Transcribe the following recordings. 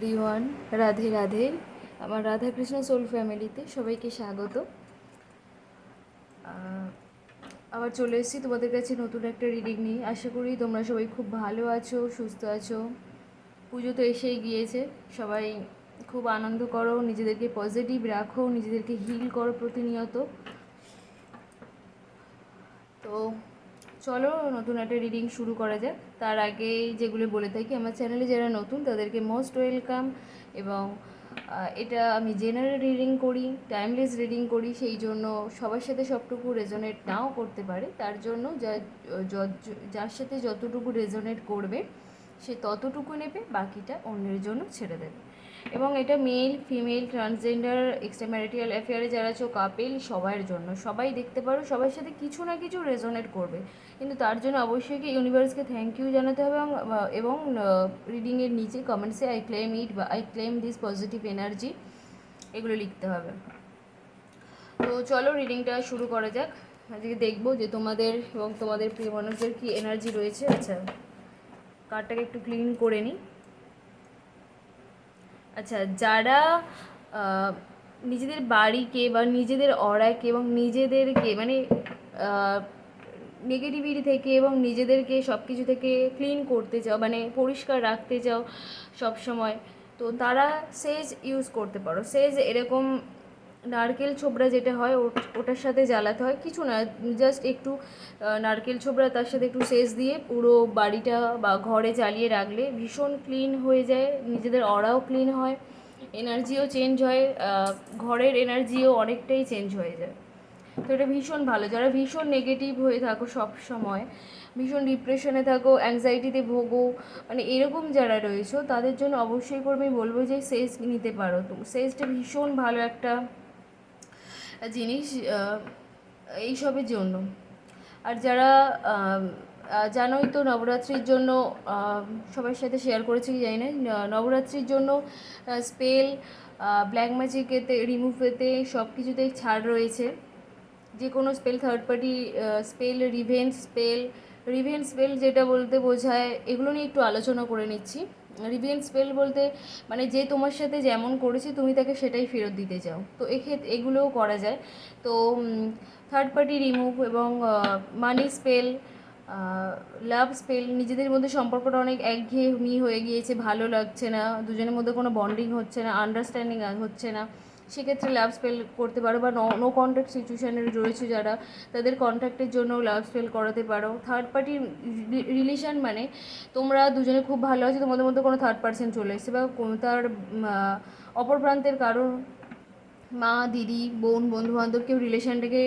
Everyone, Radhe Radhe. আমার Radhakrishna soul ফ্যামিলিতে সবাইকে স্বাগত। আবার চলে এসেছি তোমাদের কাছে নতুন একটা রিডিং নিয়ে। আশা করি তোমরা সবাই খুব ভালো আছো, সুস্থ আছো। পুজো তো এসেই গিয়েছে, সবাই খুব আনন্দ করো, নিজেদেরকে পজিটিভ রাখো, নিজেদেরকে হিল করো প্রতিনিয়ত। তো চলো নতুন একটা রিডিং শুরু করা যাক। তার আগে যেগুলো বলে থাকি, আমার চ্যানেলে যারা নতুন তাদেরকে মোস্ট ওয়েলকাম। এবং এটা আমি জেনারেল রিডিং করি, টাইমলেস রিডিং করি, সেই জন্য সবার সাথে সবটুকু রেজোনেট নাও করতে পারে। তার জন্য যার সাথে যতটুকু রেজোনেট করবে সে ততটুকু নেবে, বাকিটা অন্যের জন্য ছেড়ে দেবে। এবং এটা male, female, transgender, extra marital অ্যাফেয়ারে যারা আছো, কাপেল, সবার জন্য। সবাই দেখতে পারো, সবার সাথে কিছু না কিছু রেজোনেট করবে। কিন্তু তার জন্য অবশ্যই কি ইউনিভার্সকে থ্যাংক ইউ জানাতে হবে। এবং রিডিংয়ের নিচে কমেন্টসে আই ক্লেম ইট বা I claim this positive energy এগুলো লিখতে হবে। তো চলো রিডিংটা শুরু করা যাক। আজকে দেখবো যে তোমাদের এবং তোমাদের প্রিয় মানুষদের কী এনার্জি রয়েছে। আচ্ছা, কার্ডটাকে একটু ক্লিন করে নিই। আচ্ছা, যারা নিজেদের বাড়িকে বা নিজেদের অরাকে এবং নিজেদেরকে মানে নেগেটিভিটি থেকে এবং নিজেদেরকে সব কিছু থেকে ক্লিন করতে চাও, মানে পরিষ্কার রাখতে চাও সব সময়, তো তারা সেজ ইউজ করতে পারো। সেজ এরকম নারকেল ছোবড়া যেটা হয় ওটার সাথে জ্বালাতে হয়, কিছু না, জাস্ট একটু নারকেল ছোবড়া তার সাথে একটু সেজ দিয়ে পুরো বাড়িটা বা ঘরে জ্বালিয়ে রাখলে ভীষণ ক্লিন হয়ে যায়, নিজেদের অরাও ক্লিন হয়, এনার্জিও চেঞ্জ হয়, ঘরের এনার্জিও অনেকটাই চেঞ্জ হয়ে যায়। তো এটা ভীষণ ভালো। যারা ভীষণ নেগেটিভ হয়ে থাকো সব সময়, ভীষণ ডিপ্রেশনে থাকো, অ্যাংজাইটিতে ভোগো, মানে এরকম যারা রয়েছো তাদের জন্য অবশ্যই করে আমি বলবো যে সেজ নিতে পারো। তো সেজটা ভীষণ ভালো একটা জিনিস এইসবের জন্য। আর যারা জানোই তো নবরাত্রির জন্য, সবার সাথে শেয়ার করেছি কি জানি না, নবরাত্রির জন্য স্পেল, ব্ল্যাক ম্যাজিকেতে, রিমুভেতে সব কিছুতেই ছাড় রয়েছে। যে কোনো spell, third party spell, revenge spell যেটা বলতে বোঝায়, এগুলো নিয়ে একটু আলোচনা করে নিচ্ছি। রিভেন্স স্পেল বলতে মানে যে তোমার সাথে যেমন করেছে তুমি তাকে সেটাই ফেরত দিতে চাও, তো এক্ষেত্রে এগুলোও করা যায়। তো থার্ড পার্টি রিমুভ এবং মানি স্পেল, লাভ স্পেল, নিজেদের মধ্যে সম্পর্কটা অনেক একঘেয়েমি হয়ে গিয়েছে, ভালো লাগছে না, দুজনের মধ্যে কোনো বন্ডিং হচ্ছে না, আন্ডারস্ট্যান্ডিং হচ্ছে না, সেক্ষেত্রে লাভ স্পেল করতে পারো। বা নো কন্ট্যাক্ট সিচুয়েশানে রয়েছে যারা, তাদের কন্ট্যাক্টের জন্য লাভ স্পেল করাতে পারো। থার্ড পার্টি রিলেশান মানে তোমরা দুজনে খুব ভালো আছো, তোমাদের মধ্যে কোনো থার্ড পার্সন চলে এসেছে বা তার অপর প্রান্তের কারোর মা, দিদি, বোন, বন্ধুবান্ধব কেউ রিলেশানটাকে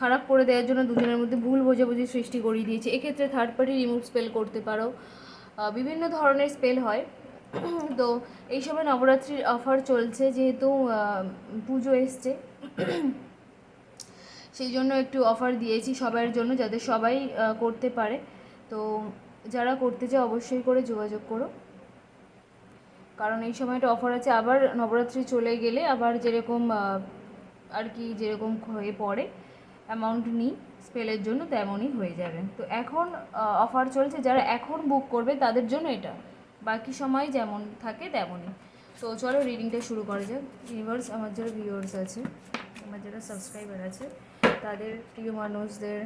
খারাপ করে দেওয়ার জন্য দুজনের মধ্যে ভুল বোঝাবুঝি সৃষ্টি করিয়ে দিয়েছে, এক্ষেত্রে থার্ড পার্টি রিমুভ স্পেল করতে পারো। বিভিন্ন ধরনের স্পেল হয়। তো এই সময় নবরাত্রির অফার চলছে, যেহেতু পুজো এসছে সেই জন্য একটু অফার দিয়েছি সবার জন্য, যাতে সবাই করতে পারে। তো যারা করতে চায় অবশ্যই করে যোগাযোগ করো, কারণ এই সময়টা অফার আছে। আবার নবরাত্রি চলে গেলে আবার যেরকম আর কি যেরকম হয়ে পড়ে অ্যামাউন্ট নিই স্পেলের জন্য, তেমনই হয়ে যাবে। তো এখন অফার চলছে, যারা এখন বুক করবে তাদের জন্য এটা, বাকি সময় যেমন থাকে তেমনই। তো চলো রিডিংটা শুরু করা যাক। ইউনিভার্স, আমার যারা ভিউয়ার্স আছে, আমার যারা সাবস্ক্রাইবার আছে, তাদের প্রিয় মানুষদের,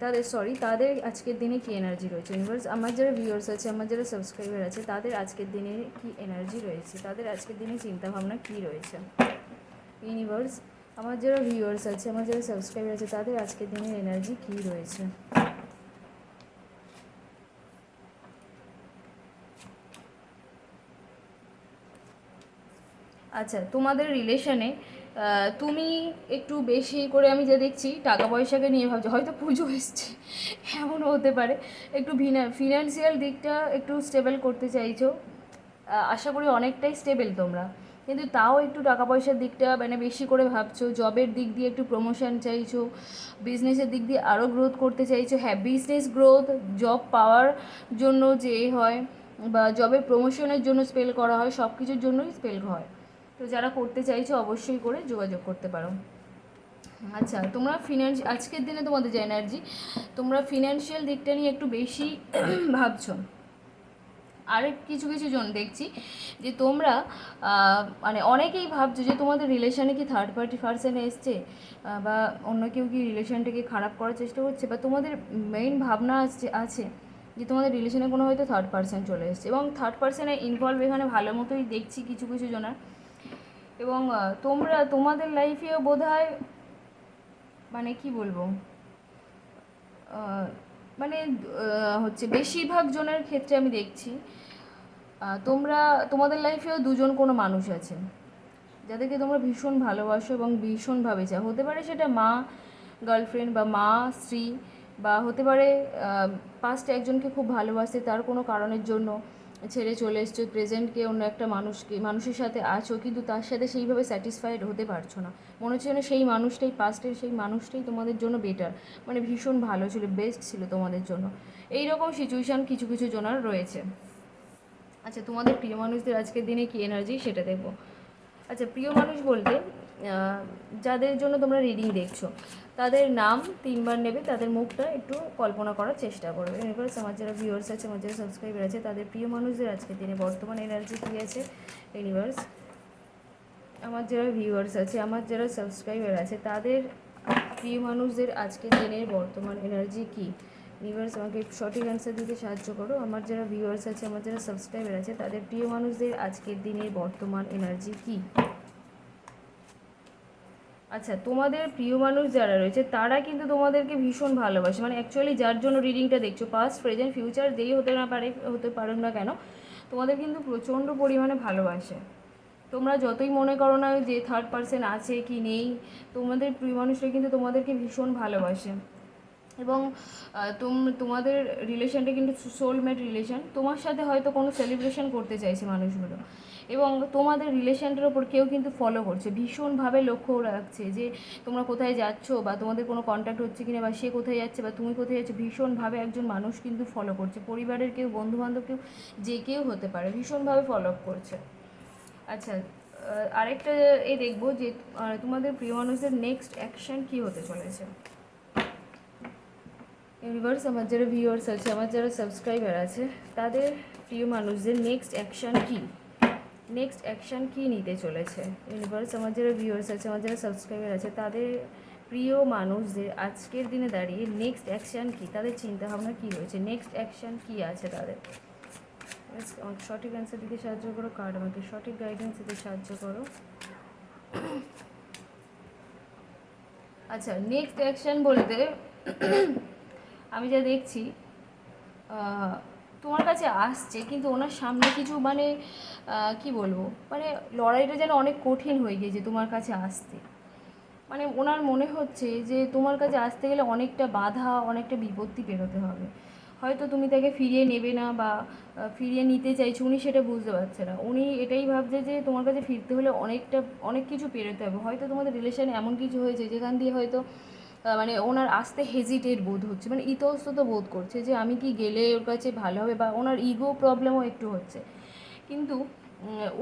তাদের আজকের দিনে কী এনার্জি রয়েছে। ইউনিভার্স, আমার যারা ভিউয়ার্স আছে, আমার যারা সাবস্ক্রাইবার আছে, তাদের আজকের দিনে কী এনার্জি রয়েছে, তাদের আজকের দিনে চিন্তাভাবনা কী রয়েছে। ইউনিভার্স, আমার যারা ভিউয়ার্স আছে, আমার যারা সাবস্ক্রাইবার আছে, তাদের আজকের দিনের এনার্জি কী রয়েছে। আচ্ছা, তোমাদের রিলেশনে তুমি একটু বেশি করে, আমি যা দেখছি, টাকা পয়সাকে নিয়ে ভাবছো, হয়তো পুজো এসছে এমনও হতে পারে। একটু ফিনান্সিয়াল দিকটা একটু স্টেবল করতে চাইছো। আশা করি অনেকটাই স্টেবল তোমরা, কিন্তু তাও একটু টাকা পয়সার দিকটা মানে বেশি করে ভাবছো। জবের দিক দিয়ে একটু প্রমোশন চাইছো, বিজনেসের দিক দিয়ে আরও গ্রোথ করতে চাইছো। হ্যাঁ, বিজনেস গ্রোথ, জব পাওয়ার জন্য যে হয় বা জবের প্রমোশনের জন্য স্পেল করা হয়, সব কিছুর জন্যই স্পেল হয়। তো যারা করতে চাইছো অবশ্যই করে যোগাযোগ করতে পারো। আচ্ছা, তোমরা আজকের দিনে তোমাদের যে এনার্জি, তোমরা ফিনান্সিয়াল দিকটা নিয়ে একটু বেশি ভাবছো। আরেক কিছু কিছু জন দেখছি যে তোমরা মানে অনেকেই ভাবছো যে তোমাদের রিলেশানে কি থার্ড পার্টি পার্সন এসছে, বা অন্য কেউ কি রিলেশনটাকে খারাপ করার চেষ্টা করছে, বা তোমাদের মেইন ভাবনা আছে যে তোমাদের রিলেশনে কোনো হয়তো থার্ড পার্সন চলে এসছে, এবং থার্ড পার্সনের ইনভলভ এখানে ভালো মতোই দেখছি কিছু কিছু জনের। এবং তোমাদের লাইফেও বোধহয় মানে কি বলবো, মানে হচ্ছে বেশিরভাগ জনের ক্ষেত্রে আমি দেখছি তোমাদের লাইফেও দুজন কোনো মানুষ আছে যাদেরকে তোমরা ভীষণ ভালোবাসো এবং ভীষণভাবে চাও। হতে পারে সেটা মা, গার্লফ্রেন্ড, বা মা, স্ত্রী, বা হতে পারে পাস্টে একজনকে খুব ভালোবাসে, তার কোনো কারণের জন্য ছেড়ে চলে এসছো, প্রেজেন্টকে অন্য একটা মানুষের সাথে আছো, কিন্তু তার সাথে সেইভাবে স্যাটিসফাইড হতে পারছো না। মনে হচ্ছে যেন সেই মানুষটাই, পাস্টের সেই মানুষটাই তোমাদের জন্য বেটার, মানে ভীষণ ভালো ছিল, বেস্ট ছিল তোমাদের জন্য। এই রকম সিচুয়েশান কিছু কিছু জনের রয়েছে। আচ্ছা, তোমাদের প্রিয় মানুষদের আজকের দিনে কী এনার্জি সেটা দেখবো। আচ্ছা, প্রিয় মানুষ বলতে যাদের জন্য তোমরা রিডিং দেখছো তাদের নাম 3বার নেবে, তাদের মুখটা একটু কল্পনা করার চেষ্টা করবে। ইউনিভার্স, আমার যারা ভিউয়ার্স আছে, আমার যারা সাবস্ক্রাইবার আছে, তাদের প্রিয় মানুষদের আজকের দিনে বর্তমান এনার্জি কী আছে। ইউনিভার্স, আমার যারা ভিউয়ার্স আছে, আমার যারা সাবস্ক্রাইবার আছে, তাদের প্রিয় মানুষদের আজকের দিনের বর্তমান এনার্জি কী। ইউনিভার্স, আমাকে সঠিক অ্যান্সার দিতে সাহায্য করো। আমার যারা ভিউয়ার্স আছে, আমার যারা সাবস্ক্রাইবার আছে, তাদের প্রিয় মানুষদের আজকের দিনের বর্তমান এনার্জি কী। আচ্ছা, তোমাদের প্রিয় মানুষ যারা রয়েছে তারা কিন্তু তোমাদেরকে ভীষণ ভালোবাসে, মানে অ্যাকচুয়ালি যার জন্য রিডিংটা দেখছো, পাস্ট, প্রেজেন্ট, ফিউচার যেই হতে পারুক না কেন, তোমাদের কিন্তু প্রচণ্ড পরিমাণে ভালোবাসে। তোমরা যতই মনে করো না যে থার্ড পার্সন আছে কি নেই, তোমাদের প্রিয় মানুষরা কিন্তু তোমাদেরকে ভীষণ ভালোবাসে। এবং তোমাদের রিলেশনটা কিন্তু সোলমেট রিলেশন। তোমার সাথে হয়তো কোনো সেলিব্রেশন করতে চাইছে মানুষগুলো, এবং তোমাদের রিলেশনটার ওপর কেউ কিন্তু ফলো করছে, ভীষণভাবে লক্ষ্য রাখছে যে তোমরা কোথায় যাচ্ছ, বা তোমাদের কোনো কন্ট্যাক্ট হচ্ছে কিনা, বা সে কোথায় যাচ্ছে বা তুমি কোথায় যাচ্ছ, ভীষণভাবে একজন মানুষ কিন্তু ফলো করছে। পরিবারের কেউ, বন্ধুবান্ধব কেউ, যে কেউ হতে পারে, ভীষণভাবে ফলো আপ করছে। আচ্ছা, আরেকটা দেখবো যে তোমাদের প্রিয় মানুষদের নেক্সট অ্যাকশন কী হতে চলেছে। ইউনিভার্স, আমার যারা ভিউয়ার্স আছে, আমার যারা সাবস্ক্রাইবার আছে, তাদের প্রিয় মানুষদের নেক্সট অ্যাকশান কী, নেক্সট অ্যাকশান কী নিতে চলেছে। ইউনিভার্স, আমার যারা ভিউয়ার্স আছে, আমার যারা সাবস্ক্রাইবার আছে, তাদের প্রিয় মানুষদের আজকের দিনে দাঁড়িয়ে নেক্সট অ্যাকশান কী, তাদের চিন্তাভাবনা কী রয়েছে, নেক্সট অ্যাকশান কী আছে তাদের। আমাকে সঠিক অ্যান্সার দিতে সাহায্য করো কার্ড, আমাকে সঠিক গাইডেন্স দিতে সাহায্য করো। আচ্ছা, নেক্সট অ্যাকশান বলতে আমি যা দেখছি তোমার কাছে আসছে, কিন্তু ওনার সামনে কিছু মানে কি বলবো, মানে লড়াইটা যেন অনেক কঠিন হয়ে গিয়েছে তোমার কাছে আসতে। মানে ওনার মনে হচ্ছে যে তোমার কাছে আসতে গেলে অনেকটা বাধা, অনেকটা বিপত্তি পেরোতে হবে। হয়তো তুমি তাকে ফিরিয়ে নেবে না, বা ফিরিয়ে নিতে চাইছো, উনি সেটা বুঝতে পারছে না। উনি এটাই ভাবছে যে তোমার কাছে ফিরতে হলে অনেক কিছু পেরোতে হবে। হয়তো তোমাদের রিলেশানে এমন কিছু হয়েছে যেখান দিয়ে হয়তো মানে ওনার আসতে হেজিটেট বোধ হচ্ছে, মানে ইতস্তত বোধ করছে যে আমি কি গেলে ওর কাছে ভালো হবে, বা ওনার ইগো প্রবলেমও একটু হচ্ছে। কিন্তু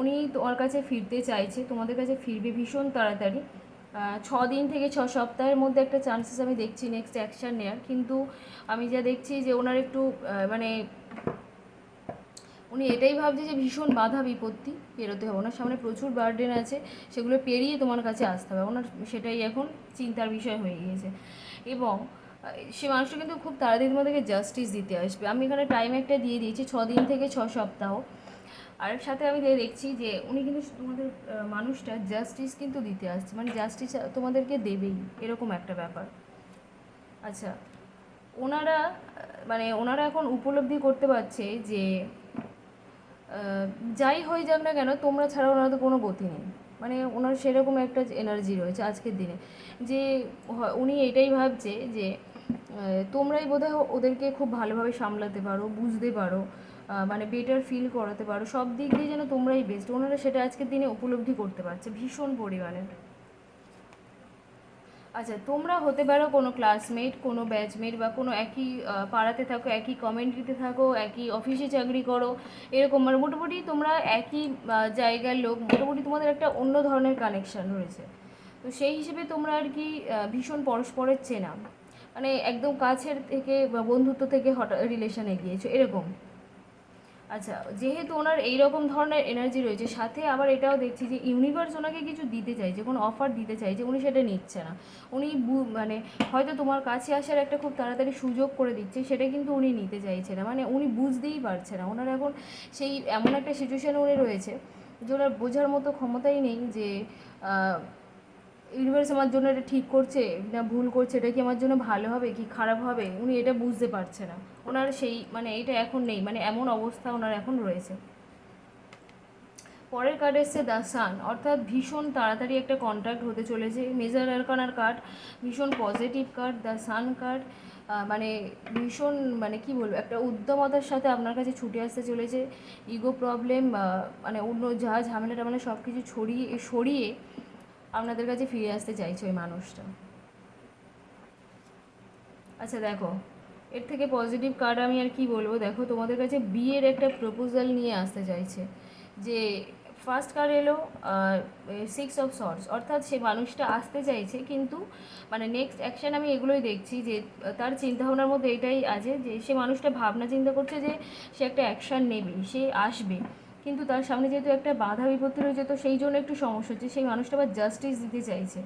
উনি তোমার কাছে ফিরতে চাইছে, তোমাদের কাছে ফিরবে ভীষণ তাড়াতাড়ি। 6 দিন থেকে 6 সপ্তাহের মধ্যে একটা চান্সেস আমি দেখছি নেক্সট অ্যাকশান নেওয়ার। কিন্তু আমি যা দেখছি যে ওনার একটু মানে উনি এটাই ভাবছে যে ভীষণ বাধা বিপত্তি পেরোতে হবে, ওনার সামনে প্রচুর বার্ডেন আছে, সেগুলো পেরিয়ে তোমার কাছে আসতে হবে। ওনার সেটাই এখন চিন্তার বিষয় হয়ে গিয়েছে। এবং সে মানুষটা কিন্তু খুব তাড়াতাড়ি তোমাদেরকে জাস্টিস দিতে আসবে। আমি এখানে টাইম একটা দিয়ে দিয়েছি 6 দিন থেকে 6 সপ্তাহ। আর সাথে আমি দেখছি যে উনি কিন্তু তোমাদের মানুষটা জাস্টিস কিন্তু দিতে আসছে, মানে জাস্টিস তোমাদেরকে দেবেই, এরকম একটা ব্যাপার। আচ্ছা, ওনারা এখন উপলব্ধি করতে পারছে যে যাই হয়ে যাক না কেন, তোমরা ছাড়া ওনার তো কোনো গতি নেই। মানে ওনার সেরকম একটা এনার্জি রয়েছে আজকের দিনে, যে উনি এটাই ভাবছে যে তোমরাই বোধহয় ওদেরকে খুব ভালোভাবে সামলাতে পারো, বুঝতে পারো, মানে বেটার ফিল করাতে পারো, সব দিক দিয়ে যেন তোমরাই বেস্ট। ওনারা সেটা আজকের দিনে উপলব্ধি করতে পারছে ভীষণ পরিমাণে। আচ্ছা, তোমরা হতে পারো কোনো ক্লাসমেট, কোনো ব্যাচমেট, বা কোনো একই পাড়াতে থাকো, একই কমিউনিটিতে থাকো, একই অফিসে চাকরি করো, এরকম মানে মোটামুটি তোমরা একই জায়গার লোক, মোটামুটি তোমাদের একটা অন্য ধরনের কানেকশান রয়েছে। তো সেই হিসেবে তোমরা আর কি ভীষণ পরস্পরের চেনা, মানে একদম কাছের থেকে বা বন্ধুত্ব থেকে হঠাৎ রিলেশানে গিয়েছো এরকম। আচ্ছা, যেহেতু ওনার এই রকম ধরনের এনার্জি রয়েছে, সাথে আবার এটাও দেখছি যে ইউনিভার্স ওনাকে কিছু দিতে চাইছে, কোনো অফার দিতে চাইছে, উনি সেটা নিচ্ছে না। উনি মানে হয়তো তোমার কাছে আসার একটা খুব তাড়াতাড়ি সুযোগ করে দিচ্ছে, সেটা কিন্তু উনি নিতে চাইছে না। মানে উনি বুঝতেই পারছে না, ওনার এখন সেই এমন একটা সিচুয়েশানে উনি রয়েছে যে ওনার বোঝার মতো ক্ষমতাই নেই যে ইউনিভার্স আমার জন্য এটা ঠিক করছে না ভুল করছে, এটা কি আমার জন্য ভালো হবে কি খারাপ হবে, উনি এটা বুঝতে পারছে না। ওনার সেই মানে এটা এখন নেই, মানে এমন অবস্থা ওনার এখন রয়েছে। পরের কার্ড এসছে দ্য সান, অর্থাৎ ভীষণ তাড়াতাড়ি একটা কন্ট্যাক্ট হতে চলেছে। মেজর আরকানার কার্ড, ভীষণ positive card the sun card. মানে ভীষণ মানে কি বলবো, একটা উদ্যমতার সাথে আপনার কাছে ছুটে আসতে চলেছে। ইগো প্রবলেম মানে অন্য যা ঝামেলা টামেলা সব কিছু সরিয়ে আপনাদের কাছে ফিরে আসতে চাইছে ওই মানুষটা। আচ্ছা দেখো, এর থেকে পজিটিভ কার্ড আমি আর কি বলবো, দেখো তোমাদের কাছে বিয়ের একটা প্রপোজাল নিয়ে আসতে চাইছে। যে ফার্স্ট কার্ড এলো 6 অফ সর্টস, অর্থাৎ সে মানুষটা আসতে চাইছে, কিন্তু মানে নেক্সট অ্যাকশান আমি এগুলোই দেখছি যে তার চিন্তাভাবনার মধ্যে এটাই আছে যে সে মানুষটা ভাবনা চিন্তা করছে যে সে একটা অ্যাকশান নেবে, সে আসবে, কিন্তু তার সামনে যেহেতু একটা বাধা বিপত্তি রয়েছে, তো সেই জন্য একটু সমস্যা হচ্ছে। সেই মানুষটা আবার জাস্টিস দিতে চাইছে,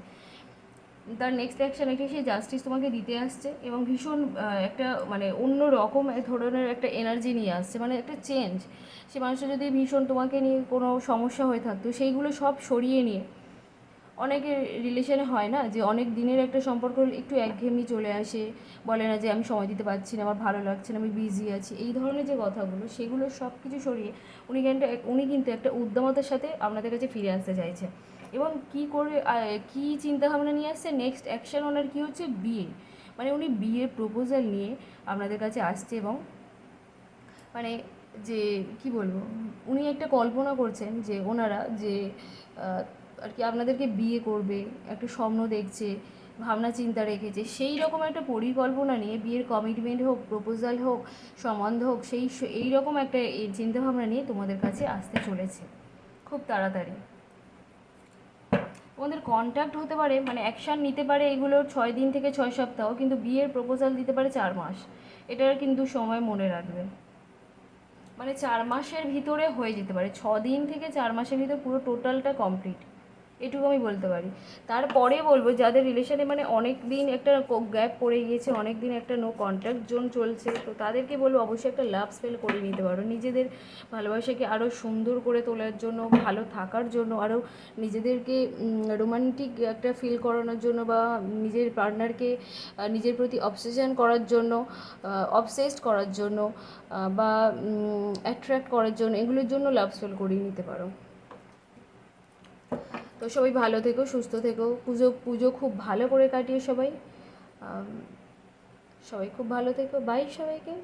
তার নেক্সট অ্যাকশান এটি সে জাস্টিস তোমাকে দিতে আসছে, এবং ভীষণ একটা মানে অন্য রকম এক ধরনের একটা এনার্জি নিয়ে আসছে, মানে একটা চেঞ্জ। সে মানুষটা যদি ভীষণ তোমাকে নিয়ে কোনো সমস্যা হয়ে থাকতো, সেইগুলো সব সরিয়ে নিয়ে, অনেকের রিলেশনে হয় না যে অনেক দিনের একটা সম্পর্ক একটু একঘেয়েমি চলে আসে, বলে না যে আমি সময় দিতে পারছি না, আমার ভালো লাগছে না, আমি বিজি আছি, এই ধরনের যে কথাগুলো, সেগুলো সব কিছু সরিয়ে উনি কিন্তু একটা উদ্যমতার সাথে আপনাদের কাছে ফিরে আসতে চাইছে। এবং কী করে কী চিন্তাভাবনা নিয়ে আসছে, নেক্সট অ্যাকশন ওনার কী হচ্ছে, বিয়ে। মানে উনি বিয়ের প্রপোজাল নিয়ে আপনাদের কাছে আসছে, এবং মানে যে কি বলবো, উনি একটা কল্পনা করছেন যে ওনারা যে আর কি আপনাদেরকে বিয়ে করবে, একটা স্বপ্ন দেখছে, ভাবনা চিন্তা রেখেছে, সেই রকম একটা পরিকল্পনা নিয়ে বিয়ের কমিটমেন্ট হোক, প্রপোজাল হোক, সম্বন্ধ হোক, এই রকম একটা চিন্তাভাবনা নিয়ে তোমাদের কাছে আসতে চলেছে খুব তাড়াতাড়ি। তোমাদের কন্ট্যাক্ট হতে পারে, মানে অ্যাকশান নিতে পারে এগুলোর 6 দিন থেকে 6 সপ্তাহ, কিন্তু বিয়ের প্রপোজাল দিতে পারে 4 মাস। এটার কিন্তু সময় মনে রাখবে, মানে 4 মাসের ভিতরে হয়ে যেতে পারে, 6 দিন থেকে 4 মাসের ভিতরে পুরো টোটালটা কমপ্লিট, এটুকু আমি বলতে পারি। তারপরে বলবো যাদের রিলেশনে মানে অনেক দিন একটা গ্যাপ পড়ে গিয়েছে, অনেক দিন একটা নো কন্ট্যাক্ট জোন চলছে, তো তাদেরকে বলবো অবশ্যই একটা লাভ স্পেল করে নিতে পারো, নিজেদের ভালোবাসাকে আরও সুন্দর করে তোলার জন্য, ভালো থাকার জন্য, আরও নিজেদেরকে রোমান্টিক একটা ফিল করানোর জন্য, বা নিজের পার্টনারকে নিজের প্রতি অবসেশন করার জন্য, অবসেসড করার জন্য, বা অ্যাট্রাক্ট করার জন্য, এগুলোর জন্য লাভ স্পেল করিয়ে নিতে পারো। তো সবাই ভালো থেকো, সুস্থ থেকো, পুজো পুজো খুব ভালো করে কাটিয়ে সবাই, সবাই খুব ভালো থেকো, বাই সবাইকে।